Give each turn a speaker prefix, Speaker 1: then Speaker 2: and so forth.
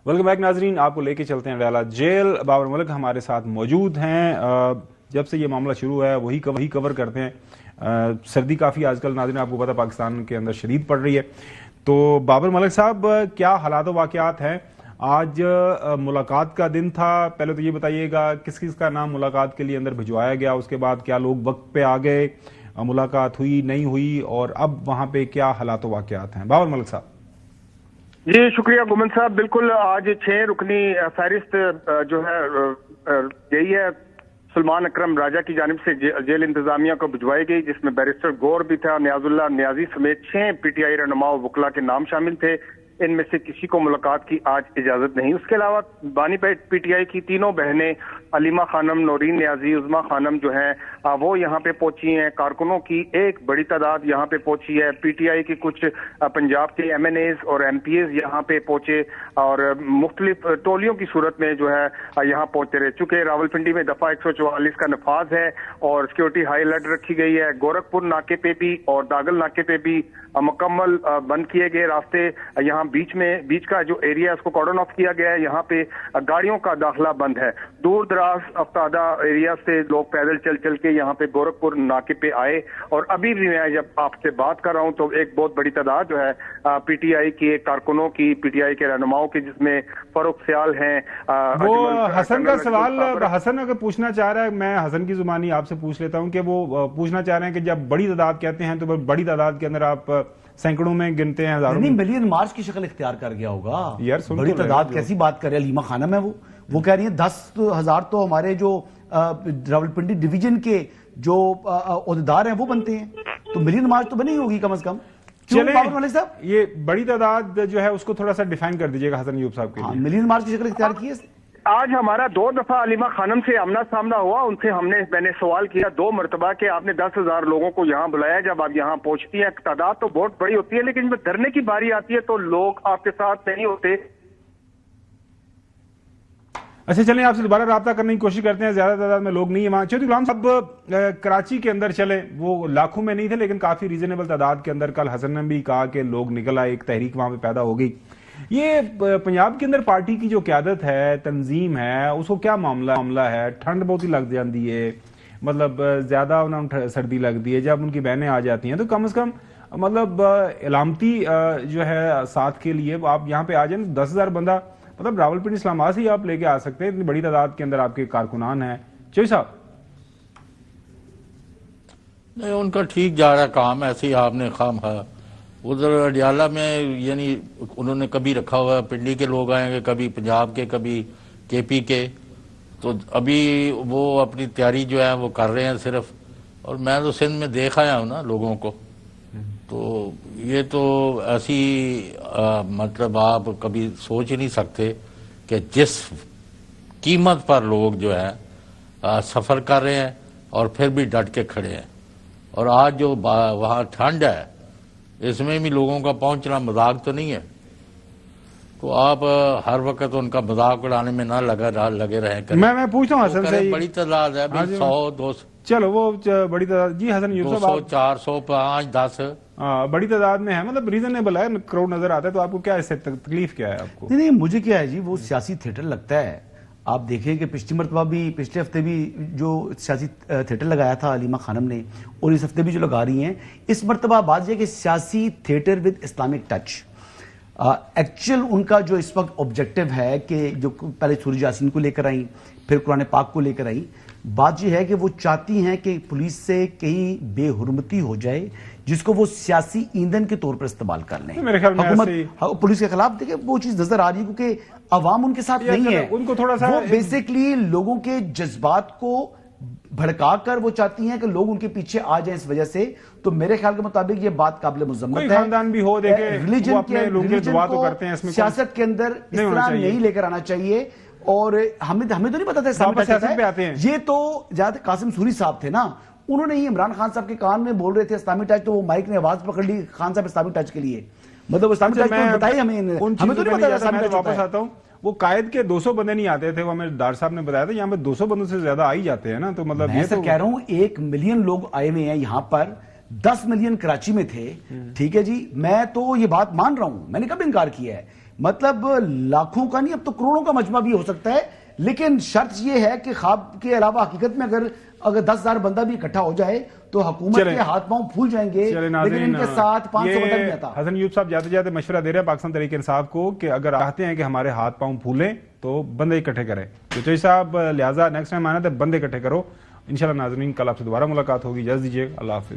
Speaker 1: Welcome back नाजरीन, आपको लेके चलते हैं अडयाला जेल। बाबर मलिक हमारे साथ मौजूद हैं। जब से ये मामला शुरू है वही कवर करते हैं। सर्दी काफ़ी आजकल नाजरीन आपको पता पाकिस्तान के अंदर शदीद पड़ रही है। तो बाबर मलिक साहब, क्या हालात वाक़यात हैं? आज मुलाकात का दिन था, पहले तो ये बताइएगा किस किस का नाम मुलाकात के लिए अंदर भिजवाया गया, उसके बाद क्या लोग वक्त पे आ गए, मुलाकात हुई नहीं हुई, और अब वहाँ पे क्या हालात वाक़यात हैं? बाबर मलिक साहब।
Speaker 2: जी शुक्रिया गुमन साहब। बिल्कुल, आज 6 रुकनी फहरिस्त जो है गई है सलमान अकरम राजा की जानिब से जेल इंतजामिया को भिजवाई गई, जिसमें बैरिस्टर गौर भी था, नियाजुल्लाह नियाजी समेत 6 पीटीआई रहनुमा और वकला के नाम शामिल थे। इनमें से किसी को मुलाकात की आज इजाजत नहीं। उसके अलावा बानी पीटीआई की तीनों बहनें अलीमा खानम, नौरीन नियाजी, उज़मा खानम जो हैं वो यहाँ पे पहुंची हैं। कारकुनों की एक बड़ी तादाद यहाँ पे पहुंची है। पीटीआई के कुछ पंजाब के एमएनएज और एमपीएज यहाँ पे पहुंचे और मुख्तलिफ टोलियों की सूरत में जो है यहाँ पहुंचते रहे। चूंकि रावलपिंडी में दफा 144 का नफाज है और सिक्योरिटी हाई अलर्ट रखी गई है। गोरखपुर नाके पे भी और दागल नाके पे भी मुकम्मल बंद किए गए रास्ते। यहाँ बीच का जो एरिया है उसको कॉर्डन ऑफ किया गया है। यहाँ पे गाड़ियों का दाखिला बंद है। दूर दराज अफ्तादा एरिया से लोग पैदल चल के यहाँ पे गोरखपुर नाके पे आए और अभी भी मैं जब आपसे बात कर रहा हूँ तो एक बहुत बड़ी तादाद जो है पीटीआई के कारकुनों की, पीटीआई के रहनुमाओं की, जिसमें फरूख सियाल हैं।
Speaker 1: वो हसन का सवाल हसन अगर पूछना चाह रहा है, मैं हसन की जुबानी आपसे पूछ लेता हूँ कि वो पूछना चाह रहे हैं कि जब बड़ी तादाद कहते हैं तो बड़ी तादाद के अंदर आप सैकड़ों में गिनते हैं, हजारों?
Speaker 3: नहीं, मिलियन मार्च की शक्ल इख्तियार कर गया होगा
Speaker 1: यार।
Speaker 3: बड़ी तादाद कैसी बात कर रहे हैं? अलीमा खानम है वो कह रही है 10,000 तो हमारे जो रावलपिंडी डिवीजन के जो ओहदेदार हैं वो बनते हैं, तो मिलियन मार्च तो बनी होगी कम से कम।
Speaker 1: चले साहब, ये बड़ी तादाद जो है उसको थोड़ा सा डिफाइन कर दीजिएगा हसन यूब साहब के लिए।
Speaker 3: मिलियन मार्च की शक्ल इख्तियार की है।
Speaker 2: आज हमारा 2 दफा अलीमा खानम से आमना सामना हुआ। उनसे मैंने सवाल किया 2 मरतबा के आपने 10,000 लोगों को यहाँ बुलाया, जब आप यहाँ पहुंचती हैं तादाद तो बहुत बड़ी होती है, लेकिन जब धरने की बारी आती है तो लोग आपके साथ नहीं होते।
Speaker 1: अच्छा, चलें आपसे दोबारा राब्ता करने की कोशिश करते हैं। ज्यादा तादाद में लोग नहीं है वहां। चौधरी गुलाम साहब, कराची के अंदर चले, वो लाखों में नहीं थे लेकिन काफी रीजनेबल तादाद के अंदर कल हसन ने भी कहा कि लोग निकल आए, एक तहरीक वहां पे पैदा हो गई। ये पंजाब के अंदर पार्टी की जो क़यादत है, तंजीम है, उसको क्या मामला है? ठंड बहुत ही लग जाती है, मतलब ज्यादा उन्हें सर्दी लगती है। जब उनकी बहनें आ जाती हैं तो कम से कम मतलब इलामती जो है साथ के लिए आप यहाँ पे आ जाए। 10,000 बंदा मतलब रावलपिंडी इस्लामाबाद से ही आप लेके आ सकते हैं, इतनी बड़ी तादाद के अंदर आपके कारकुनान हैं। चौधरी साहब,
Speaker 4: नहीं उनका ठीक जा रहा काम, ऐसे ही आपने खाम उधर अडयाला में यानी उन्होंने कभी रखा हुआ पिंडी के लोग आएंगे, कभी पंजाब के, कभी केपी के, तो अभी वो अपनी तैयारी जो है वो कर रहे हैं सिर्फ। और मैं तो सिंध में देख आया हूँ ना लोगों को, तो ये तो ऐसी मतलब आप कभी सोच ही नहीं सकते कि जिस कीमत पर लोग जो है सफ़र कर रहे हैं और फिर भी डट के खड़े हैं। और आज जो वहाँ ठंड है इसमें भी लोगों का पहुंचना मजाक तो नहीं है, तो आप हर वक्त उनका मजाक उड़ाने में ना लगे रहे।
Speaker 1: मैं पूछता हूँ हसन से,
Speaker 4: बड़ी तादाद है 100-200,
Speaker 1: चलो वो बड़ी तादाद। जी हसन यूब साहब,
Speaker 4: 200, 400, 5, 10
Speaker 1: बड़ी तादाद में है, मतलब रीजनेबल है, क्राउड नजर आता है, तो आपको क्या इससे तकलीफ क्या है आपको?
Speaker 3: नहीं, मुझे क्या है जी, वो सियासी थिएटर लगता है। आप देखिए कि पिछले हफ्ते भी जो सियासी थिएटर लगाया था अलीमा खानम ने, और इस हफ्ते भी जो लगा रही हैं, इस मरतबा बात यह कि सियासी theatre with Islamic touch. Actual उनका जो इस वक्त ऑब्जेक्टिव है कि जो पहले सूरज यासीन को लेकर आई, फिर कुरान पाक को लेकर आई, बात यह है कि वो चाहती हैं कि पुलिस से कहीं बेहुरमती हो जाए जिसको वो सियासी ईंधन के तौर पर इस्तेमाल कर लें।
Speaker 1: मेरे ख्याल में
Speaker 3: हुकूमत पुलिस के खिलाफ देखिए वो चीज नजर आ रही है, क्योंकि अवाम उनके साथ नहीं है।
Speaker 1: उनको थोड़ा सा
Speaker 3: वो बेसिकली लोगों के जज्बात को भड़का कर वो चाहती हैं कि लोग उनके पीछे आ जाएं इस वजह से। तो मेरे ख्याल के मुताबिक ये बात काबिल मुज़म्मत है।
Speaker 1: खानदान भी हो, देखे
Speaker 3: रिलीजन
Speaker 1: के लोग दुआ तो करते हैं, इसमें
Speaker 3: सियासत के अंदर इस तरह नहीं लेकर आना चाहिए। और हमें तो नहीं पता था
Speaker 1: सियासत पे आते हैं।
Speaker 3: ये तो ज्यादा कासिम सूरी साहब थे ना, उन्होंने ही इमरान खान साहब के कान में बोल रहे थे इस्लामी टच, तो वो माइक ने आवाज पकड़ ली खान साहब इस्लामी टच के लिए, मतलब इस्लामी टच बताइए हमें तो नहीं पता।
Speaker 1: वापस आता हूँ, वो कायद के 200 बंदे नहीं आते थे, वो हमें डार साहब ने बताया था, यहाँ पे 200 बंदों से ज्यादा आ ही जाते हैं ना। तो मतलब
Speaker 3: मैं तो कह रहा हूँ 1 मिलियन लोग आए हुए हैं यहाँ पर, 10 मिलियन कराची में थे, ठीक है जी, मैं तो ये बात मान रहा हूं, मैंने कब इनकार किया है। مطلب لاکھوں کا نہیں اب تو کروڑوں کا مجمع بھی ہو سکتا ہے، لیکن شرط یہ ہے کہ خواب کے علاوہ حقیقت میں اگر 10,000 بندہ بھی اکٹھا ہو جائے تو حکومت کے ہاتھ پاؤں پھول جائیں گے، لیکن ان کے ساتھ 500 بندہ نہیں آتا۔
Speaker 1: حسن ایوب صاحب جاتے جاتے مشورہ دے رہے ہیں پاکستان تحریک انصاف کو کہ اگر چاہتے ہیں کہ ہمارے ہاتھ پاؤں پھولیں تو بندے اکٹھے کریں۔ چوئی صاحب لہٰذا نیکسٹ ٹائم آنا تو بندے اکٹھے کرو۔ انشاءاللہ ناظرین کل آپ سے دوبارہ ملاقات ہوگی، اجازت دیجیے، اللہ حافظ۔